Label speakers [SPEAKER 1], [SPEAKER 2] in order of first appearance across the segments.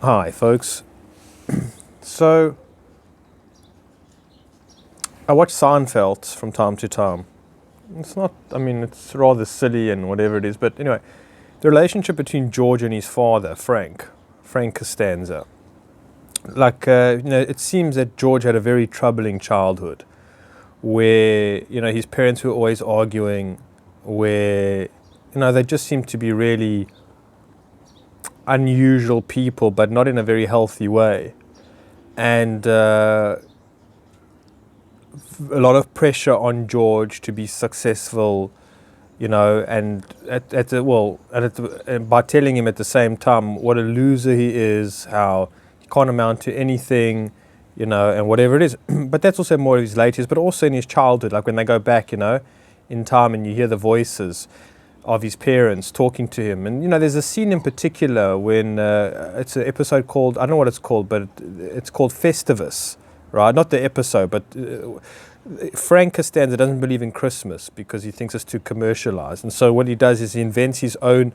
[SPEAKER 1] Hi, folks. So, I watch Seinfeld from time to time. It's rather silly and whatever it is, but anyway, the relationship between George and his father, Frank Costanza. It seems that George had a very troubling childhood where, his parents were always arguing, where, they just seemed to be really unusual people, but not in a very healthy way. And a lot of pressure on George to be successful, and by telling him at the same time what a loser he is, how he can't amount to anything, and whatever it is. But that's also more of his latest, but also in his childhood, like when they go back, in time and you hear the voices of his parents talking to him. And, there's a scene in particular when it's an episode called, I don't know what it's called, but it's called Festivus, right? Not the episode, but Frank Costanza doesn't believe in Christmas because he thinks it's too commercialized. And so what he does is he invents his own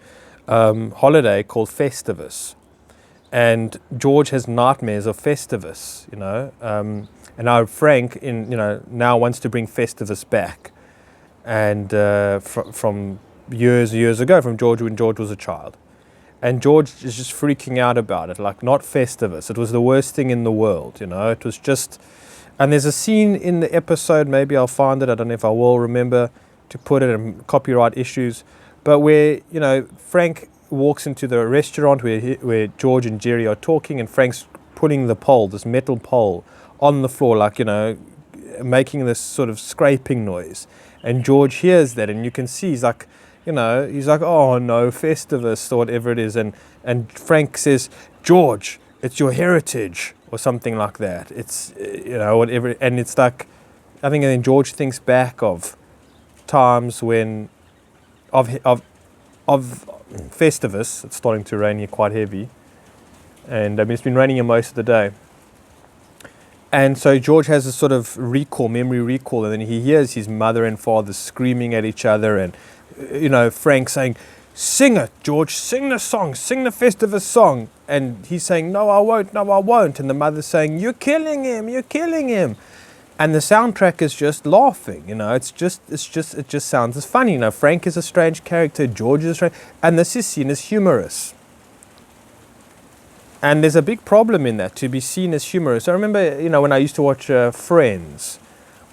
[SPEAKER 1] holiday called Festivus. And George has nightmares of Festivus, and now Frank, now wants to bring Festivus back. And from years ago, from George when George was a child. And George is just freaking out about it, like not Festivus. It was the worst thing in the world, It was just... And there's a scene in the episode, maybe I'll find it, I don't know if I will remember to put it in copyright issues, but where, Frank walks into the restaurant where George and Jerry are talking, and Frank's putting the pole, this metal pole, on the floor, like, making this sort of scraping noise. And George hears that, and you can see he's like, oh no, Festivus, or whatever it is. And Frank says, George, it's your heritage, or something like that. It's, whatever. And it's like, I think, and then George thinks back of times when, of Festivus. It's starting to rain here quite heavy. And it's been raining here most of the day. And so George has a sort of memory recall, and then he hears his mother and father screaming at each other, and, Frank saying, sing it, George, sing the song, sing the Festivus song. And he's saying, no, I won't. And the mother's saying, you're killing him. And the soundtrack is just laughing, it just sounds as funny. Frank is a strange character, George is strange, and this is seen as humorous. And there's a big problem in that, to be seen as humorous. I remember, when I used to watch Friends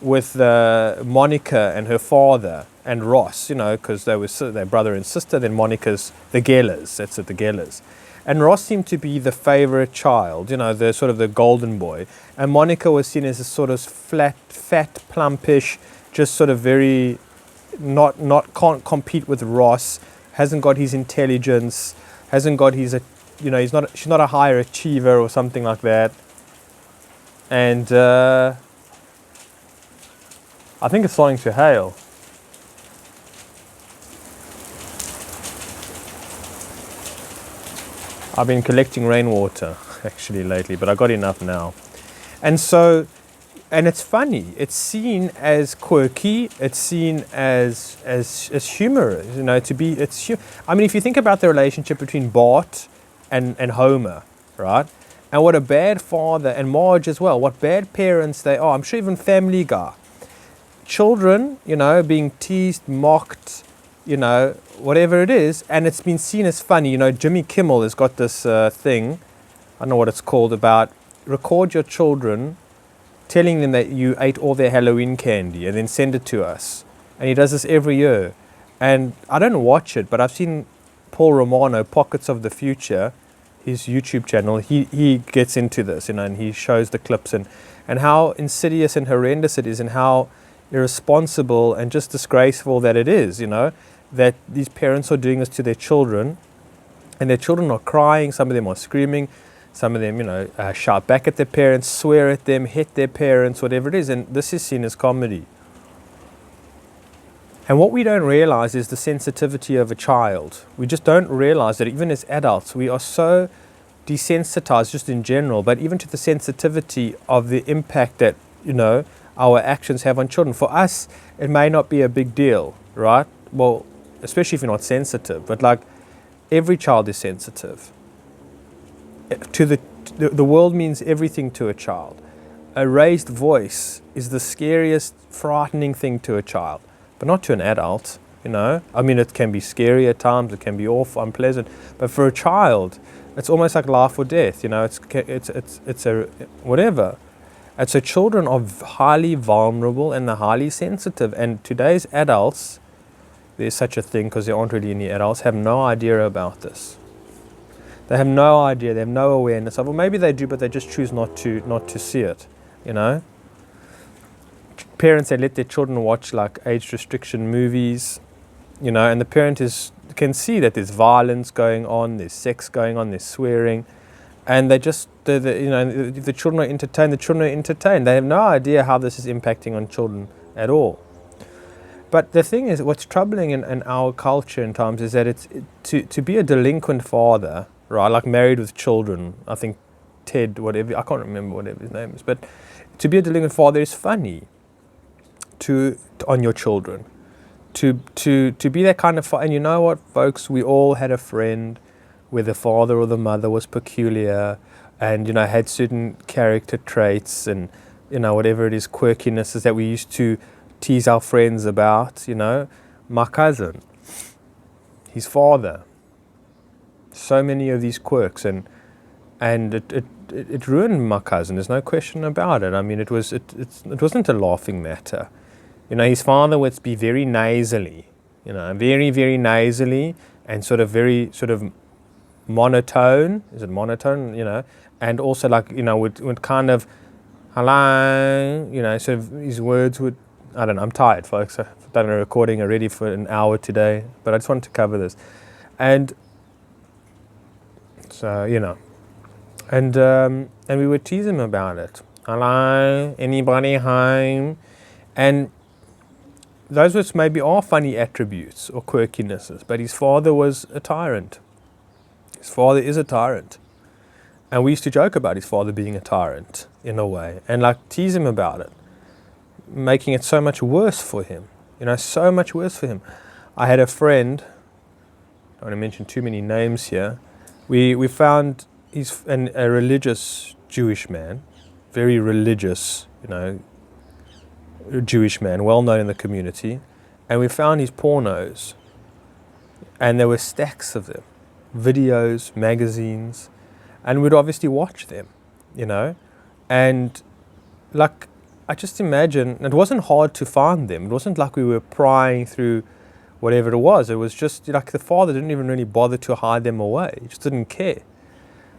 [SPEAKER 1] with Monica and her father and Ross, because they were their brother and sister. Then Monica's the Gellers, that's it, the Gellers. And Ross seemed to be the favorite child, the sort of the golden boy. And Monica was seen as a sort of fat, plumpish, just sort of very, can't compete with Ross, hasn't got his intelligence, hasn't got his, she's not a higher achiever or something like that. And I think it's starting to hail. I've been collecting rainwater actually lately, but I got enough now. And so, and it's funny, it's seen as quirky, it's seen as humorous, if you think about the relationship between Bart and Homer, right? And what a bad father, and Marge as well, what bad parents they are. I'm sure even Family Guy. Children, being teased, mocked, whatever it is, and it's been seen as funny. Jimmy Kimmel has got this thing, I don't know what it's called, about record your children telling them that you ate all their Halloween candy and then send it to us. And he does this every year. And I don't watch it, but I've seen Paul Romano, Pockets of the Future, his YouTube channel, he gets into this, and he shows the clips and how insidious and horrendous it is, and how irresponsible and just disgraceful that it is, that these parents are doing this to their children, and their children are crying, some of them are screaming, some of them, shout back at their parents, swear at them, hit their parents, whatever it is, and this is seen as comedy. And what we don't realize is the sensitivity of a child. We just don't realize that even as adults, we are so desensitized just in general, but even to the sensitivity of the impact that, our actions have on children. For us, it may not be a big deal, right? Well, especially if you're not sensitive, but like every child is sensitive. to the world means everything to a child. A raised voice is the scariest, frightening thing to a child, but not to an adult. I mean, it can be scary at times. It can be awful, unpleasant, but for a child, it's almost like life or death. It's a whatever. And so children are highly vulnerable and they're highly sensitive. And today's adults, there's such a thing because there aren't really any adults, have no idea about this. They have no idea. They have no awareness of it. Well, maybe they do, but they just choose not to see it. Parents, they let their children watch like age restriction movies, and the parent can see that there's violence going on, there's sex going on, there's swearing, and they just, if the children are entertained. They have no idea how this is impacting on children at all. But the thing is, what's troubling in our culture in times is that it's to be a delinquent father, right? Like married with children. I think Ted, whatever, I can't remember whatever his name is, but to be a delinquent father is funny on your children. To be that kind of father. And you know what, folks? We all had a friend where the father or the mother was peculiar and, had certain character traits and, whatever it is, quirkinesses that we used to tease our friends about. My cousin, his father, so many of these quirks, and it ruined my cousin. There's no question about it. I mean, it wasn't a laughing matter. His father would be very nasally, very, very nasally and very monotone. Is it monotone? And also would kind of, hello, his words would, I don't know, I'm tired, folks. I've done a recording already for an hour today, but I just wanted to cover this. And so, and we would tease him about it. Hello, anybody home? And those was maybe are funny attributes or quirkinesses, but his father was a tyrant. His father is a tyrant. And we used to joke about his father being a tyrant in a way and tease him about it, making it so much worse for him, so much worse for him. I had a friend, I don't want to mention too many names here. We found he's a religious Jewish man, very religious, Jewish man, well known in the community, and we found his pornos, and there were stacks of them, videos, magazines, and we'd obviously watch them, and I just imagine, it wasn't hard to find them. It wasn't like we were prying through whatever it was. It was just the father didn't even really bother to hide them away. He just didn't care.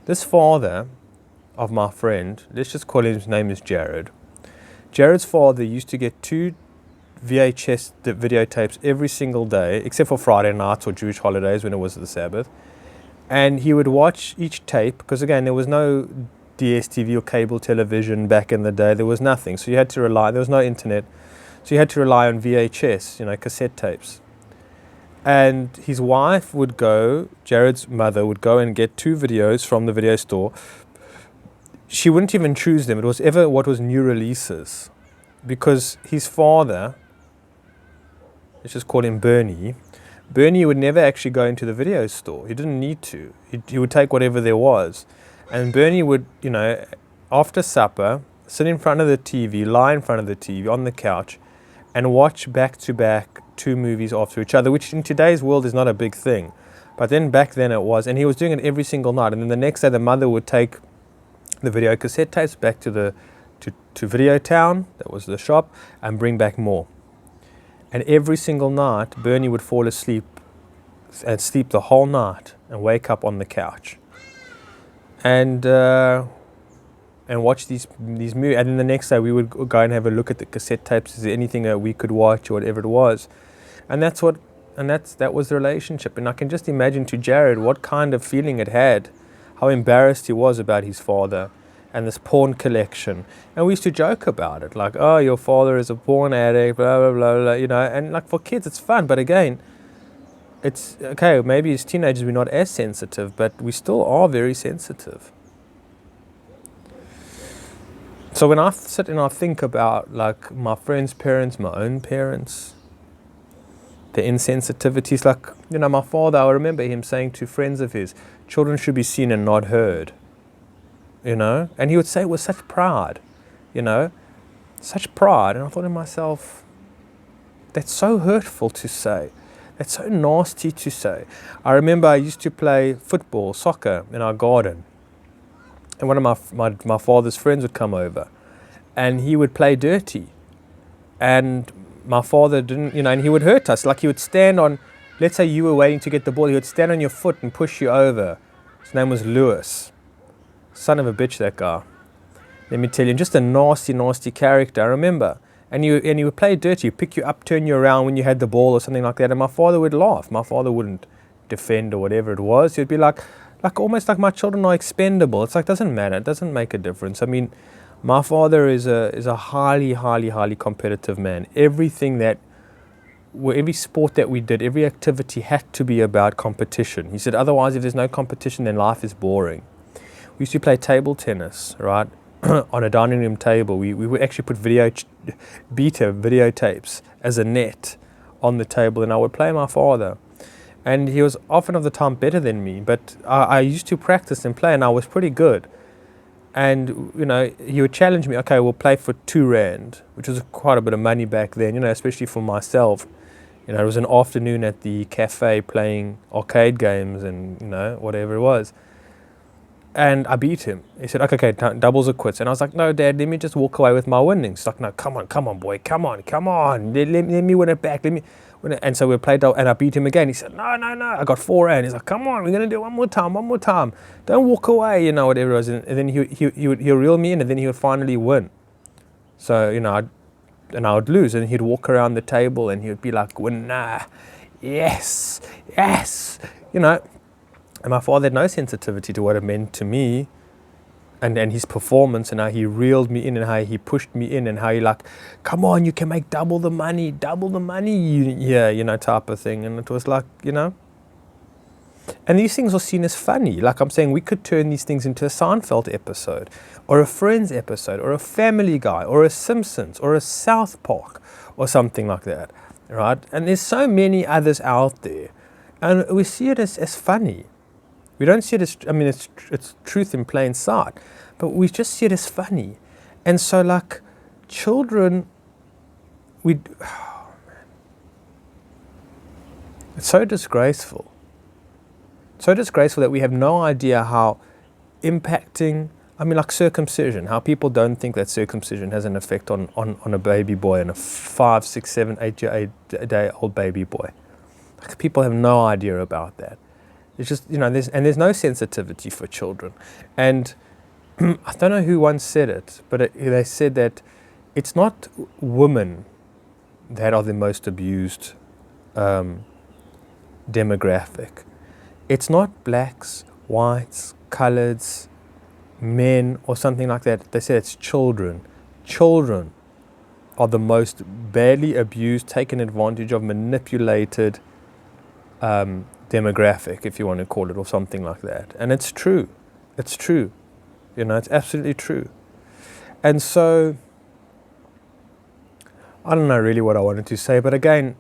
[SPEAKER 1] This father of my friend, let's just call his name is Jared. Jared's father used to get 2 VHS videotapes every single day, except for Friday nights or Jewish holidays when it was the Sabbath. And he would watch each tape, because again, there was no DSTV or cable television back in the day. There was nothing. So you had to rely, there was no internet. So you had to rely on VHS, cassette tapes. And his wife would go, Jared's mother would go and get 2 videos from the video store. She wouldn't even choose them. It was ever what was new releases. Because his father, let's just call him Bernie, Bernie would never actually go into the video store. He didn't need to. He would take whatever there was. And Bernie would, after supper, sit in front of the TV, lie in front of the TV on the couch, and watch back-to-back 2 movies after each other, which in today's world is not a big thing. But then back then it was. And he was doing it every single night. And then the next day the mother would take the video cassette tapes back to Video Town, that was the shop, and bring back more. And every single night, Bernie would fall asleep and sleep the whole night and wake up on the couch and watch these movies. And then the next day, we would go and have a look at the cassette tapes. Is there anything that we could watch or whatever it was? And that was the relationship. And I can just imagine to Jared what kind of feeling it had, how embarrassed he was about his father and this porn collection. And we used to joke about it, like, oh, your father is a porn addict, blah, blah, blah, blah, and for kids it's fun, but again, it's, okay, maybe as teenagers we're not as sensitive, but we still are very sensitive. So when I sit and I think about my friends' parents, my own parents, the insensitivities, my father, I remember him saying to friends of his, children should be seen and not heard. you know, and he would say it with such pride, you know, such pride. And I thought to myself, that's so hurtful to say. That's so nasty to say. I remember I used to play football, soccer in our garden. And one of my father's friends would come over and he would play dirty. And my father didn't, you know, and he would hurt us. Like he would stand on, let's say you were waiting to get the ball, he would stand on your foot and push you over. His name was Lewis. Son of a bitch, that guy. Let me tell you, just a nasty, nasty character, I remember. And he would play dirty, pick you up, turn you around when you had the ball or something like that. And my father would laugh. My father wouldn't defend or whatever it was. He'd be like almost like my children are expendable. It's like, doesn't matter. It doesn't make a difference. I mean, my father is a highly, highly, highly competitive man. Every sport that we did, every activity had to be about competition. He said, otherwise, if there's no competition, then life is boring. We used to play table tennis, right? On a dining room table. We would actually put videotapes as a net on the table, and I would play my father. And he was often of the time better than me, but I used to practice and play, and I was pretty good. And, you know, he would challenge me, okay, we'll play for R2, which was quite a bit of money back then, you know, especially for myself. You know, it was an afternoon at the cafe playing arcade games and, you know, whatever it was. And I beat him. He said, okay, doubles or quits. And I was like, no, Dad, let me just walk away with my winnings. He's like, no, come on, boy, come on. Let me win it back. Let me win it. And so we played, and I beat him again. He said, no, I got R4. He's like, come on, we're going to do it one more time. Don't walk away, you know, whatever it was. And then he'll reel me in, and then he would finally win. So, you know, I would lose, and he'd walk around the table, and he would be like, winner, yes, you know. And my father had no sensitivity to what it meant to me and his performance, and how he reeled me in and how he pushed me in and how he like, come on, you can make double the money, yeah, you know, type of thing. And it was like, you know. And these things are seen as funny. Like I'm saying, we could turn these things into a Seinfeld episode or a Friends episode or a Family Guy or a Simpsons or a South Park or something like that, right? And there's so many others out there. And we see it as funny. We don't see it as, I mean, it's truth in plain sight, but we just see it as funny. And so, like, children, oh man, it's so disgraceful. So disgraceful that we have no idea how impacting, I mean, like circumcision, how people don't think that circumcision has an effect on a baby boy and a 5, 6, 7, 8 day old baby boy. Like, people have no idea about that. It's just, you know, there's no sensitivity for children. And I don't know who once said it, but they said that it's not women that are the most abused demographic. It's not blacks, whites, coloreds, men, or something like that. They say it's children. Children are the most badly abused, taken advantage of, manipulated demographic, if you want to call it, or something like that. And it's true. It's true. You know, it's absolutely true. And so, I don't know really what I wanted to say, but again,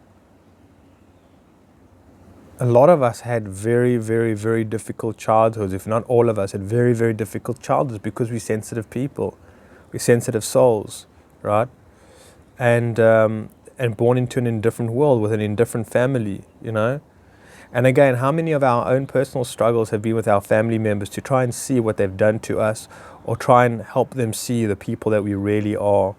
[SPEAKER 1] a lot of us had very, very, very difficult childhoods. If not all of us had very, very difficult childhoods because we're sensitive people. We're sensitive souls, right? And born into an indifferent world with an indifferent family, you know? And again, how many of our own personal struggles have been with our family members to try and see what they've done to us or try and help them see the people that we really are?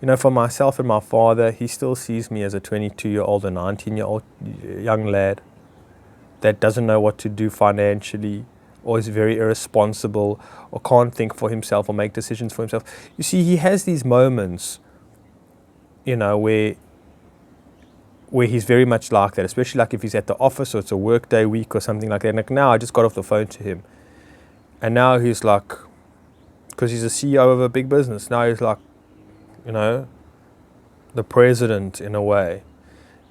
[SPEAKER 1] You know, for myself and my father, he still sees me as a 22-year-old or 19-year-old young lad that doesn't know what to do financially or is very irresponsible or can't think for himself or make decisions for himself. You see, he has these moments, you know, where he's very much like that, especially like if he's at the office or it's a work day week or something like that. Like now, I just got off the phone to him. And now he's like, because he's a CEO of a big business, now he's like, you know, the president in a way.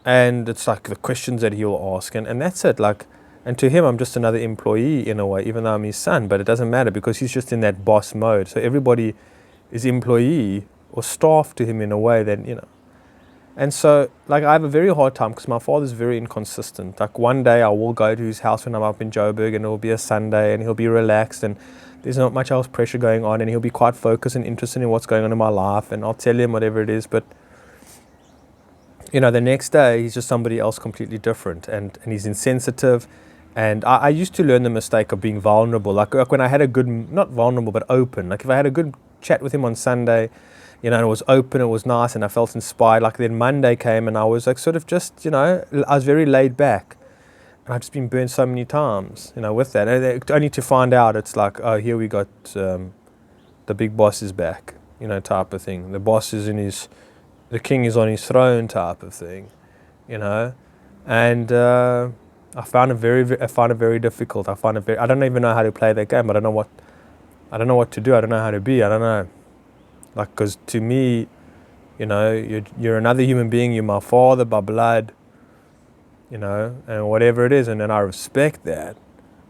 [SPEAKER 1] And it's like the questions that he'll ask. And that's it. Like, and to him, I'm just another employee in a way, even though I'm his son. But it doesn't matter because he's just in that boss mode. So everybody is employee or staff to him in a way that, you know. And so, like, I have a very hard time because my father's very inconsistent. Like, one day I will go to his house when I'm up in Joburg and it will be a Sunday and he'll be relaxed. And there's not much else pressure going on, and he'll be quite focused and interested in what's going on in my life, and I'll tell him whatever it is. But the next day he's just somebody else completely different, and he's insensitive. And I used to learn the mistake of being vulnerable, like when I had a good, not vulnerable but open, like if I had a good chat with him on Sunday, and it was open, it was nice, and I felt inspired. Like then Monday came and I was like sort of just, I was very laid back, and I've just been burned so many times, with that, and only to find out it's like, oh, here we got the big boss is back, type of thing. The boss is the king is on his throne, type of thing, and I find it very difficult. I don't even know how to play that game. I don't know what to do. I don't know how to be. I don't know. Like, because to me, you're another human being. You're my father by blood, and whatever it is. And then I respect that,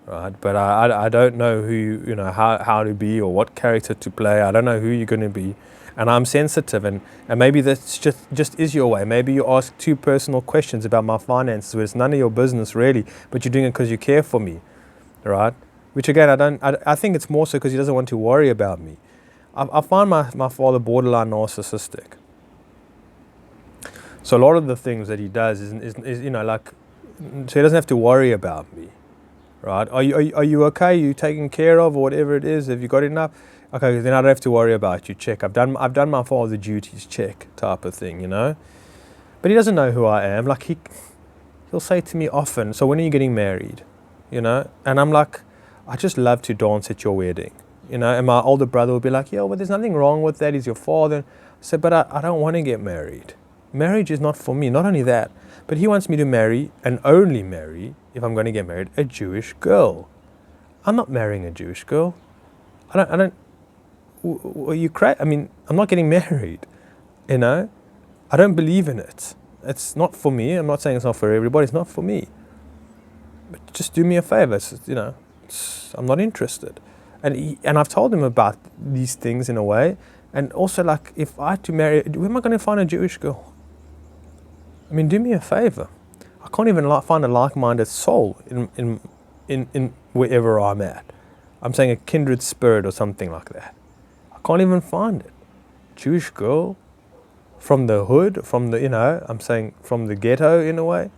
[SPEAKER 1] right? But I don't know who, how to be or what character to play. I don't know who you're going to be. And I'm sensitive, and maybe that's just is your way. Maybe you ask too personal questions about my finances where it's none of your business really, but you're doing it because you care for me, right? Which again, I think it's more so because he doesn't want to worry about me. I find my father borderline narcissistic. So a lot of the things that he does is like, so he doesn't have to worry about me, right? Are you okay? Are you taken care of, or whatever it is? Have you got enough? Okay, then I don't have to worry about you. Check. I've done my father duties. Check, type of thing, But he doesn't know who I am. Like he'll say to me often, "So when are you getting married?" And I'm like, "I just love to dance at your wedding." And my older brother will be like, "Yo, but there's nothing wrong with that. He's your father." I said, "But I don't want to get married. Marriage is not for me. Not only that, but he wants me to marry and only marry, if I'm going to get married, a Jewish girl. I'm not marrying a Jewish girl. I don't. Are you crazy? I mean, I'm not getting married, I don't believe in it. It's not for me. I'm not saying it's not for everybody. It's not for me. But just do me a favor. I'm not interested." And I've told him about these things in a way. And also, like, if I had to marry, where am I going to find a Jewish girl? I mean, do me a favor. I can't even find a like-minded soul in wherever I'm at. I'm saying a kindred spirit or something like that. Can't even find it. Jewish girl from the hood, I'm saying from the ghetto in a way.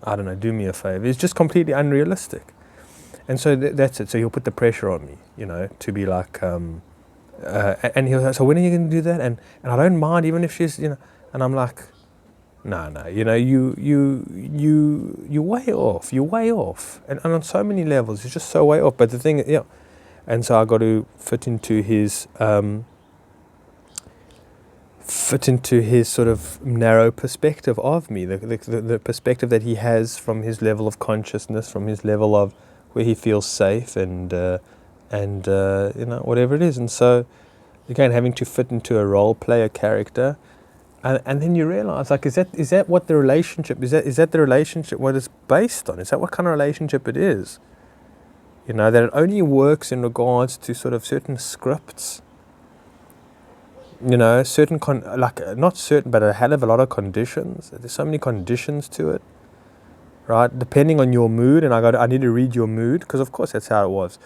[SPEAKER 1] I don't know, do me a favor. It's just completely unrealistic. And so that's it. So he'll put the pressure on me, to be like, and he'll say, "So when are you going to do that?" And I don't mind, even if she's, and I'm like, no, you're way off. You're way off. And on so many levels, it's just so way off. But the thing, and so I got to fit into his sort of narrow perspective of me, the perspective that he has from his level of consciousness, from his level of where he feels safe, and whatever it is. And so again, having to fit into a role, play a character, and then you realize, like, is that what the relationship is? That the relationship what it's based on? Is that what kind of relationship it is? That it only works in regards to sort of certain scripts, certain, not certain, but a hell of a lot of conditions. There's so many conditions to it, right? Depending on your mood, and I need to read your mood, because of course that's how it was.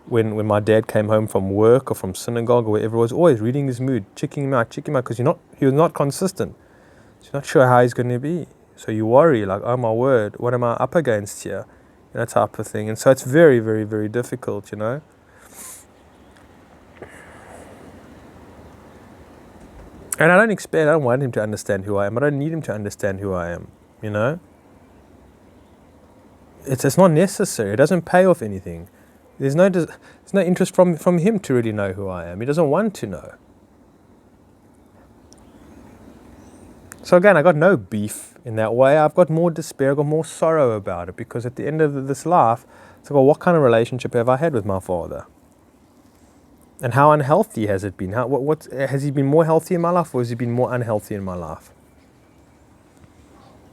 [SPEAKER 1] When my dad came home from work or from synagogue or wherever, it was always reading his mood, checking him out, because he was not consistent. So you're not sure how he's going to be. So you worry, like, oh my word, what am I up against here? Type of thing. And so it's very, very, very difficult, And I don't want him to understand who I am. I don't need him to understand who I am, It's not necessary. It doesn't pay off anything. There's no interest from him to really know who I am. He doesn't want to know. So again, I got no beef in that way. I've got more despair, I've got more sorrow about it, because at the end of this life, it's like, well, what kind of relationship have I had with my father? And how unhealthy has it been? Has he been more healthy in my life, or has he been more unhealthy in my life?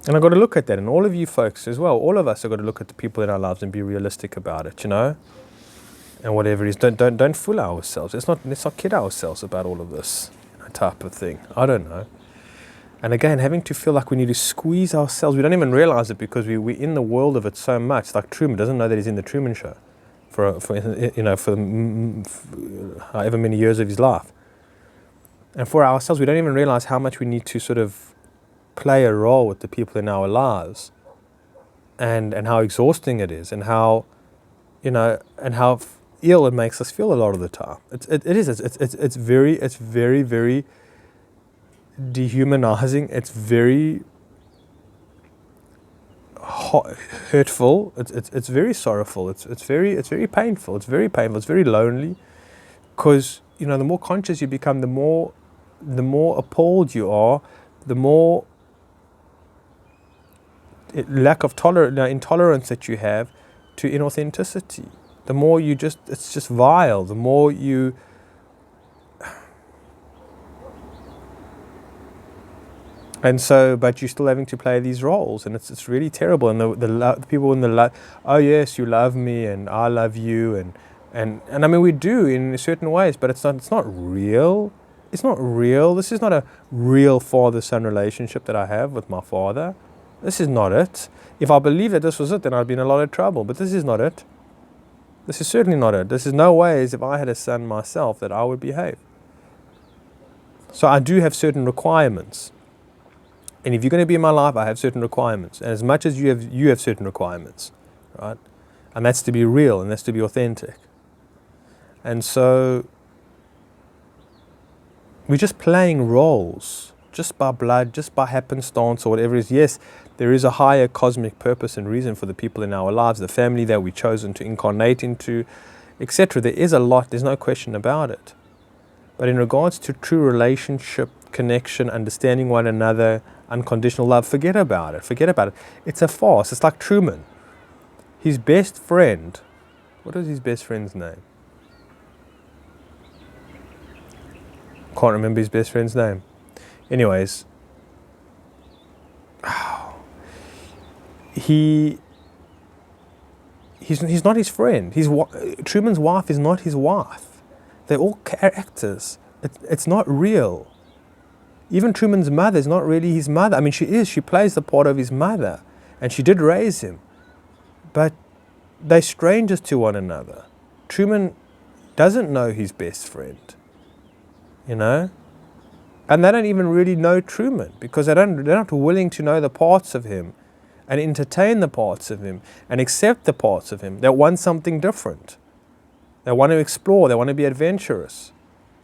[SPEAKER 1] And I've got to look at that, and all of you folks as well, all of us have got to look at the people in our lives and be realistic about it, And whatever it is, don't fool ourselves. Let's not kid ourselves about all of this type of thing. I don't know. And again, having to feel like we need to squeeze ourselves. We don't even realize it because we're in the world of it so much. Like Truman doesn't know that he's in the Truman Show. for however many years of his life. And for ourselves, we don't even realize how much we need to sort of play a role with the people in our lives, and how exhausting it is, and how, and how ill it makes us feel a lot of the time. It's very, very dehumanizing. It's very hurtful. It's very sorrowful. It's very painful. It's very painful. It's very lonely, because the more conscious you become, the more appalled you are, the more lack of intolerance that you have to inauthenticity. The more it's just vile. The more you And so, but you're still having to play these roles, and it's really terrible. And the people in the love, oh yes, you love me, and I love you, and I mean we do in certain ways, but it's not real. It's not real. This is not a real father-son relationship that I have with my father. This is not it. If I believed that this was it, then I'd be in a lot of trouble. But this is not it. This is certainly not it. This is no way as if I had a son myself that I would behave. So I do have certain requirements. And if you're going to be in my life, I have certain requirements. And as much as you have certain requirements, right? And that's to be real, and that's to be authentic. And so we're just playing roles, just by blood, just by happenstance or whatever it is. Yes, there is a higher cosmic purpose and reason for the people in our lives, the family that we've chosen to incarnate into, etc. There is a lot, there's no question about it. But in regards to true relationship, connection, understanding one another, unconditional love, forget about it. Forget about it. It's a farce. It's like Truman. His best friend, what is his best friend's name? Can't remember his best friend's name. Anyways, he's not his friend. Truman's wife is not his wife. They're all actors. It's not real. Even Truman's mother is not really his mother. I mean, she is. She plays the part of his mother, and she did raise him. But they're strangers to one another. Truman doesn't know his best friend, and they don't even really know Truman, because they're not willing to know the parts of him and entertain the parts of him and accept the parts of him. They want something different. They want to explore. They want to be adventurous,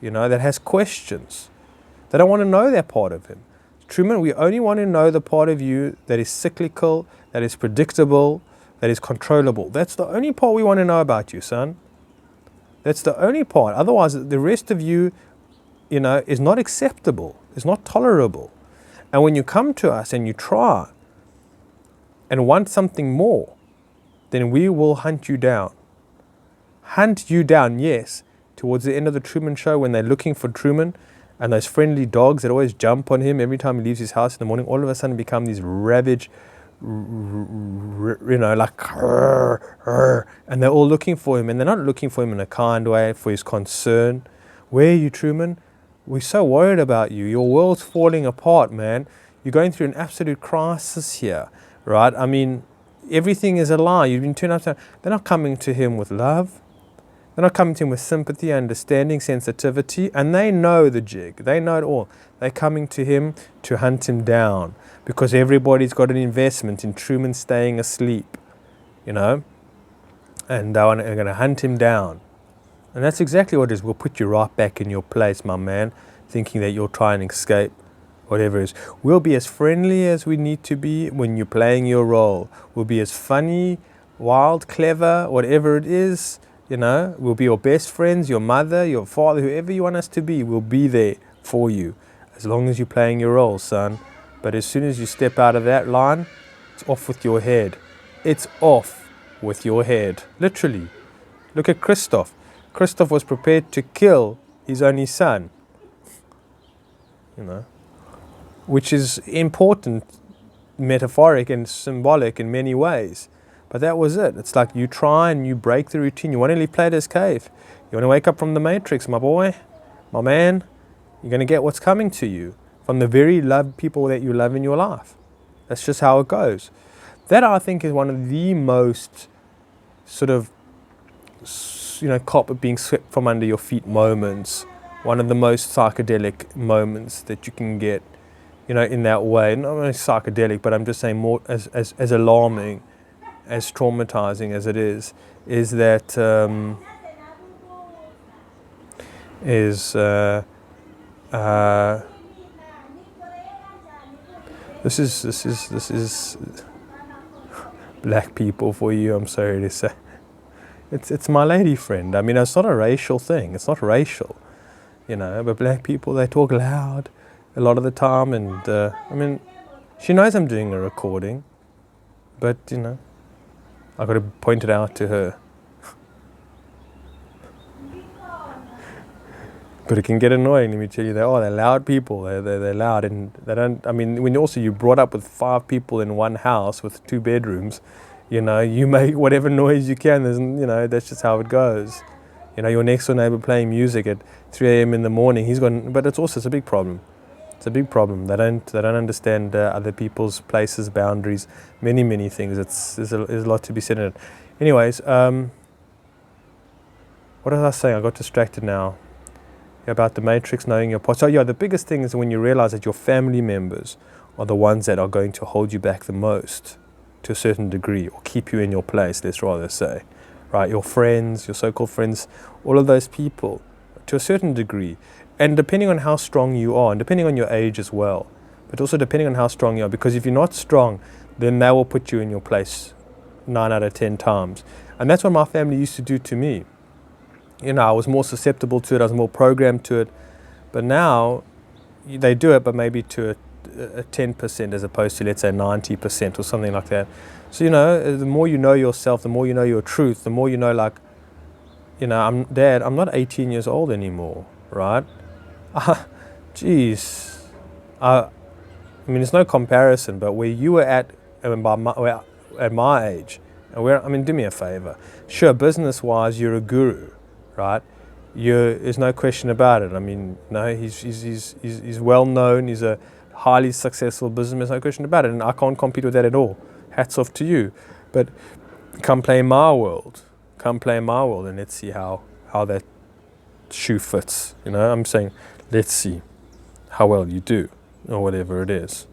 [SPEAKER 1] that has questions. They don't want to know that part of him. Truman, we only want to know the part of you that is cyclical, that is predictable, that is controllable. That's the only part we want to know about you, son. That's the only part. Otherwise, the rest of you, is not acceptable, is not tolerable. And when you come to us and you try and want something more, then we will hunt you down. Hunt you down, yes. Towards the end of the Truman Show, when they're looking for Truman, and those friendly dogs that always jump on him every time he leaves his house in the morning, all of a sudden become these ravage, like, and they're all looking for him, and they're not looking for him in a kind way, for his concern. Where are you, Truman? We're so worried about you. Your world's falling apart, man. You're going through an absolute crisis here, right? I mean, everything is a lie. You've been turned upside down. They're not coming to him with love. They're not coming to him with sympathy, understanding, sensitivity, and they know the jig. They know it all. They're coming to him to hunt him down, because everybody's got an investment in Truman staying asleep, and they're going to hunt him down. And that's exactly what it is. We'll put you right back in your place, my man, thinking that you'll try and escape, whatever it is. We'll be as friendly as we need to be when you're playing your role. We'll be as funny, wild, clever, whatever it is. We'll be your best friends, your mother, your father, whoever you want us to be. We'll be there for you, as long as you're playing your role, son. But as soon as you step out of that line, it's off with your head. It's off with your head. Literally. Look at Christoph. Christoph was prepared to kill his only son. Which is important, metaphoric and symbolic in many ways. But that was it. It's like you try and you break the routine. You want to leave Plato's cave. You want to wake up from the matrix, my boy, my man. You're going to get what's coming to you from the very people that you love in your life. That's just how it goes. That, I think, is one of the most sort of carpet being swept from under your feet moments, one of the most psychedelic moments that you can get, in that way. Not only psychedelic, but I'm just saying more as alarming, as traumatizing as it is that this is black people for you. I'm sorry to say, it's my lady friend. I mean, it's not a racial thing. It's not racial, But black people, they talk loud a lot of the time, and I mean, she knows I'm doing a recording, but I got to point it out to her. But it can get annoying, let me tell you. They're loud people. They're loud, and they don't. I mean, when also you're brought up with 5 people in one house with 2 bedrooms, you make whatever noise you can. That's just how it goes. Your next door neighbor playing music at 3 a.m. in the morning. But it's a big problem. It's a big problem. They don't understand other people's places, boundaries, many things. There's a lot to be said in it. Anyways, what was I saying? I got distracted now. About the matrix, knowing your part. So the biggest thing is when you realize that your family members are the ones that are going to hold you back the most, to a certain degree, or keep you in your place, let's rather say, right? Your friends, your so-called friends, all of those people, to a certain degree, and depending on how strong you are, and depending on your age as well, but also depending on how strong you are, because if you're not strong, then they will put you in your place 9 out of 10 times, and that's what my family used to do to me. I was more susceptible to it, I was more programmed to it, but now they do it, but maybe to a 10% as opposed to, let's say, 90% or something like that. So, the more you know yourself, the more you know your truth, the more Dad, I'm not 18 years old anymore, right? Jeez. I mean, there's no comparison, but where you were at my age, and do me a favor. Sure, business-wise, you're a guru, right? There's no question about it. I mean, no, he's well known. He's a highly successful businessman. There's no question about it, and I can't compete with that at all. Hats off to you. But come play in my world, and let's see how that shoe fits. I'm saying, let's see how well you do, or whatever it is.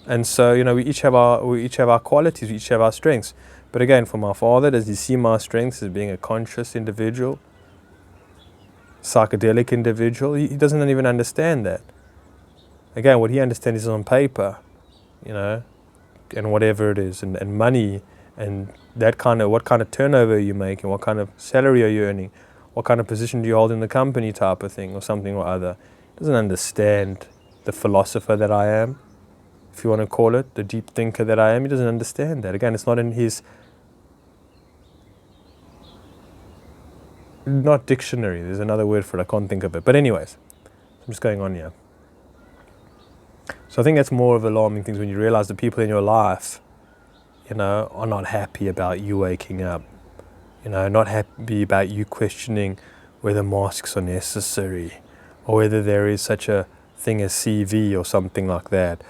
[SPEAKER 1] And so, we each have our qualities, we each have our strengths. But again, for my father, does he see my strengths as being a conscious individual? Psychedelic individual? He doesn't even understand that. Again, what he understands is on paper, and whatever it is, and money, and what kind of turnover you make, and what kind of salary are you earning, what kind of position do you hold in the company, type of thing, or something or other. He doesn't understand the philosopher that I am, if you want to call it, the deep thinker that I am. He doesn't understand that. Again, it's not in his not dictionary, there's another word for it, I can't think of it. But anyways, I'm just going on here. So I think that's more of alarming things when you realize the people in your life, are not happy about you waking up, not happy about you questioning whether masks are necessary, or whether there is such a thing as CV or something like that,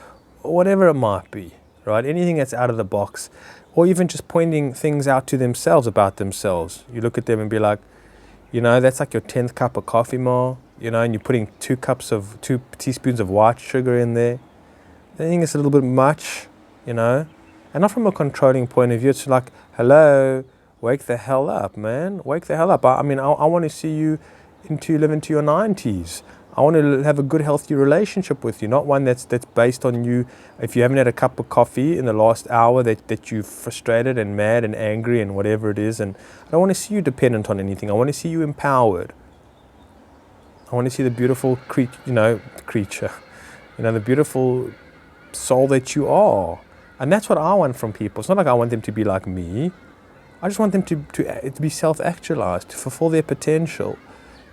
[SPEAKER 1] or whatever it might be, right? Anything that's out of the box, or even just pointing things out to themselves about themselves. You look at them and be like, that's like your 10th cup of coffee, Ma, and you're putting 2 teaspoons of white sugar in there. I think it's a little bit much, and not from a controlling point of view. It's like, hello, wake the hell up, man. Wake the hell up. I want to see you live into your 90s. I want to have a good, healthy relationship with you, not one that's based on you. If you haven't had a cup of coffee in the last hour, that you're frustrated and mad and angry and whatever it is. And I don't want to see you dependent on anything. I want to see you empowered. I want to see the beautiful creature, the beautiful soul that you are. And that's what I want from people. It's not like I want them to be like me. I just want them to be self-actualized, to fulfill their potential,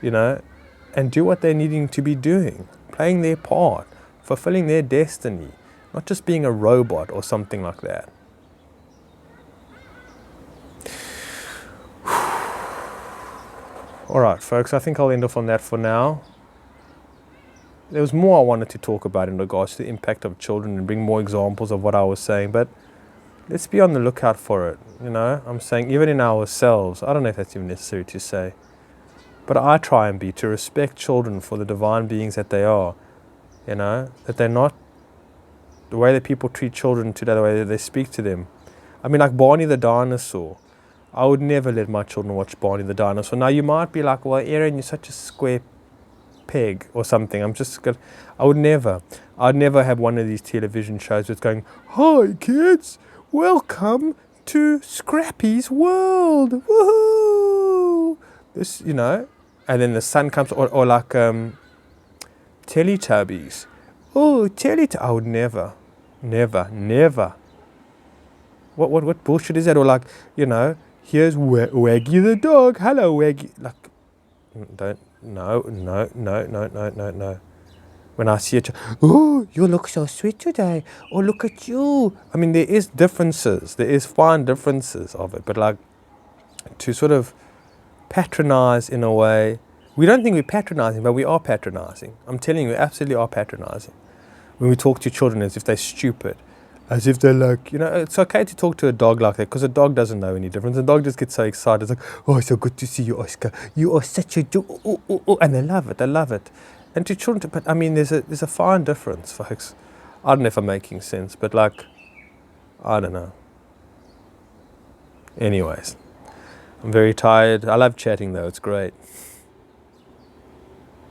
[SPEAKER 1] and do what they're needing to be doing, playing their part, fulfilling their destiny, not just being a robot or something like that. All right, folks, I think I'll end off on that for now. There was more I wanted to talk about in regards to the impact of children and bring more examples of what I was saying, but let's be on the lookout for it, you know. I'm saying even in ourselves, I don't know if that's even necessary to say, but I try and be, to respect children for the divine beings that they are, you know, that they're not, the way that people treat children today, the way that they speak to them. I mean, like Barney the dinosaur. I would never let my children watch Barney the dinosaur. Now you might be like, well, Aaron, you're such a square peg or something. I'd never have one of these television shows that's going, hi kids, welcome to Scrappy's world, woohoo! This, you know, and then the sun comes, or like Teletubbies. Oh, I would never. What bullshit is that? Or like, you know, here's Waggy the dog. Hello, Waggy. Like, don't. No. When I see a child, oh, you look so sweet today. Oh, look at you. I mean, there is differences. There is fine differences of it. But like, to sort of patronize in a way, we don't think we're patronizing, but we are patronizing. I'm telling you, we absolutely are patronizing. When we talk to children as if they're stupid, as if they're like, you know, it's okay to talk to a dog like that because a dog doesn't know any difference. The dog just gets so excited. It's like, oh, it's so good to see you, Oscar. You are such a and they love it. And to children, but I mean, there's a fine difference, folks. I don't know if I'm making sense, but like, I don't know. Anyways, I'm very tired. I love chatting though, it's great.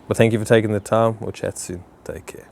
[SPEAKER 1] But thank you for taking the time. We'll chat soon. Take care.